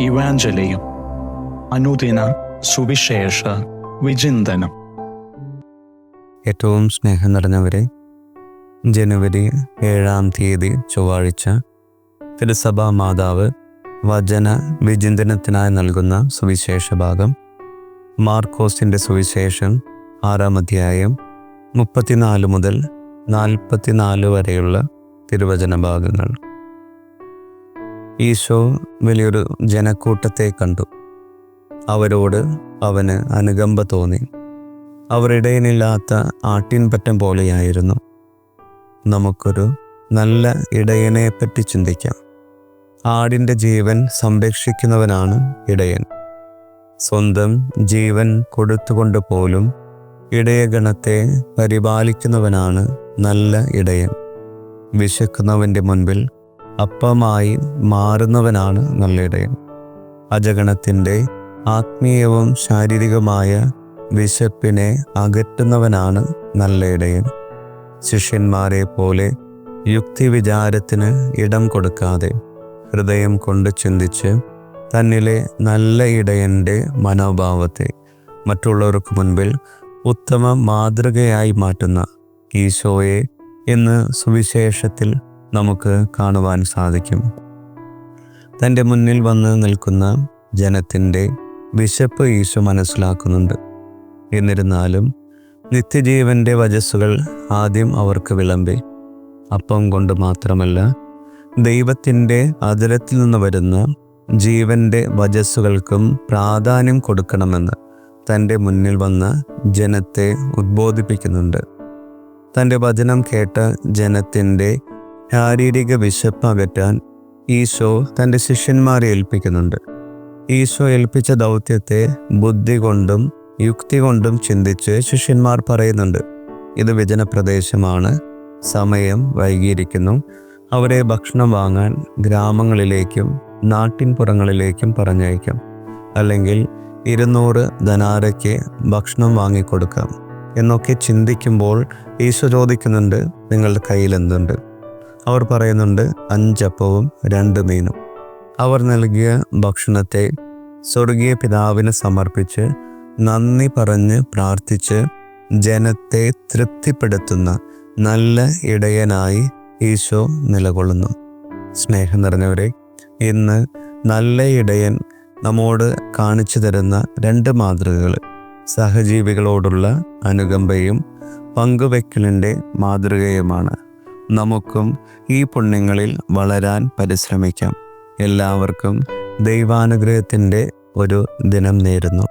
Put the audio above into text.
ഇവാഞ്ചലിയും അനുദിന സുവിശേഷ വിചിന്തനം. ഏറ്റവും സ്നേഹം നിറഞ്ഞവരെ, ജനുവരി 7 ചൊവ്വാഴ്ച തിരുസഭാ മാതാവ് വചന വിചിന്തനത്തിനായി നൽകുന്ന സുവിശേഷ ഭാഗം മാർക്കോസിൻ്റെ സുവിശേഷം 6 അധ്യായം 34 മുതൽ 44 വരെയുള്ള തിരുവചന ഭാഗങ്ങൾ. ഈശോ വലിയൊരു ജനക്കൂട്ടത്തെ കണ്ടു. അവരോട് അവന് അനുകമ്പ തോന്നി. അവർ ഇടയനില്ലാത്ത ആട്ടിൻപറ്റം പോലെയായിരുന്നു. നമുക്കൊരു നല്ല ഇടയനെപ്പറ്റി ചിന്തിക്കാം. ആടിൻ്റെ ജീവൻ സംരക്ഷിക്കുന്നവനാണ് ഇടയൻ. സ്വന്തം ജീവൻ കൊടുത്തുകൊണ്ട് പോലും ഇടയഗണത്തെ പരിപാലിക്കുന്നവനാണ് നല്ല ഇടയൻ. വിശക്കുന്നവൻ്റെ മുൻപിൽ അപ്പമായി മാറുന്നവനാണ് നല്ല ഇടയൻ. അജഗണത്തിൻ്റെ ആത്മീയവും ശാരീരികമായ വിശപ്പിനെ അകറ്റുന്നവനാണ് നല്ല ഇടയൻ. ശിഷ്യന്മാരെ പോലെ യുക്തിവിചാരത്തിന് ഇടം കൊടുക്കാതെ ഹൃദയം കൊണ്ട് ചിന്തിച്ച് തന്നിലെ നല്ല ഇടയൻ്റെ മനോഭാവത്തെ മറ്റുള്ളവർക്ക് മുൻപിൽ ഉത്തമ മാതൃകയായി മാറ്റുന്ന ഈശോയെ ഇന്ന് സുവിശേഷത്തിൽ നമുക്ക് കാണുവാൻ സാധിക്കും. തൻ്റെ മുന്നിൽ വന്ന് നിൽക്കുന്ന ജനത്തിൻ്റെ വിശപ്പ് ഈശോ മനസ്സിലാക്കുന്നുണ്ട്. എന്നിരുന്നാലും നിത്യജീവൻ്റെ വചസ്സുകൾ ആദ്യം അവർക്ക് വിളമ്പി. അപ്പം കൊണ്ട് മാത്രമല്ല, ദൈവത്തിൻ്റെ അതിരത്തിൽ നിന്ന് വരുന്ന ജീവൻ്റെ വചസ്സുകൾക്കും പ്രാധാന്യം കൊടുക്കണമെന്ന് തൻ്റെ മുന്നിൽ വന്ന ജനത്തെ ഉദ്ബോധിപ്പിക്കുന്നുണ്ട്. തൻ്റെ വചനം കേട്ട ജനത്തിൻ്റെ ശാരീരിക വിശപ്പ് അകറ്റാൻ ഈശോ തൻ്റെ ശിഷ്യന്മാരെ ഏൽപ്പിക്കുന്നുണ്ട്. ഈശോ ഏൽപ്പിച്ച ദൗത്യത്തെ ബുദ്ധി കൊണ്ടും യുക്തി കൊണ്ടും ചിന്തിച്ച് ശിഷ്യന്മാർ പറയുന്നുണ്ട്, ഇത് വിജനപ്രദേശമാണ്, സമയം വൈകിയിരിക്കുന്നു, അവരെ ഭക്ഷണം വാങ്ങാൻ ഗ്രാമങ്ങളിലേക്കും നാട്ടിൻപുറങ്ങളിലേക്കും പറഞ്ഞയക്കാം, അല്ലെങ്കിൽ 200 ധനാരയ്ക്ക് ഭക്ഷണം വാങ്ങിക്കൊടുക്കാം എന്നൊക്കെ ചിന്തിക്കുമ്പോൾ ഈശോ ചോദിക്കുന്നുണ്ട്, നിങ്ങളുടെ കയ്യിൽ എന്തുണ്ട്? അവർ പറയുന്നുണ്ട്, 5 അപ്പവും 2 മീനും. അവർ നൽകിയ ഭക്ഷണത്തെ സ്വർഗീയ പിതാവിന് സമർപ്പിച്ച് നന്ദി പറഞ്ഞ് പ്രാർത്ഥിച്ച് ജനത്തെ തൃപ്തിപ്പെടുത്തുന്ന നല്ല ഇടയനായി ഈശോ നിലകൊള്ളുന്നു. സ്നേഹം നിറഞ്ഞവരെ, ഇന്ന് നല്ല ഇടയൻ നമ്മോട് കാണിച്ചു തരുന്ന 2 മാതൃകകൾ സഹജീവികളോടുള്ള അനുകമ്പയും പങ്കുവെക്കലിൻ്റെ മാതൃകയുമാണ്. നമുക്കും ഈ പുണ്യങ്ങളിൽ വളരാൻ പരിശ്രമിക്കാം. എല്ലാവർക്കും ദൈവാനുഗ്രഹത്തിൻ്റെ ഒരു ദിനം നേരുന്നു.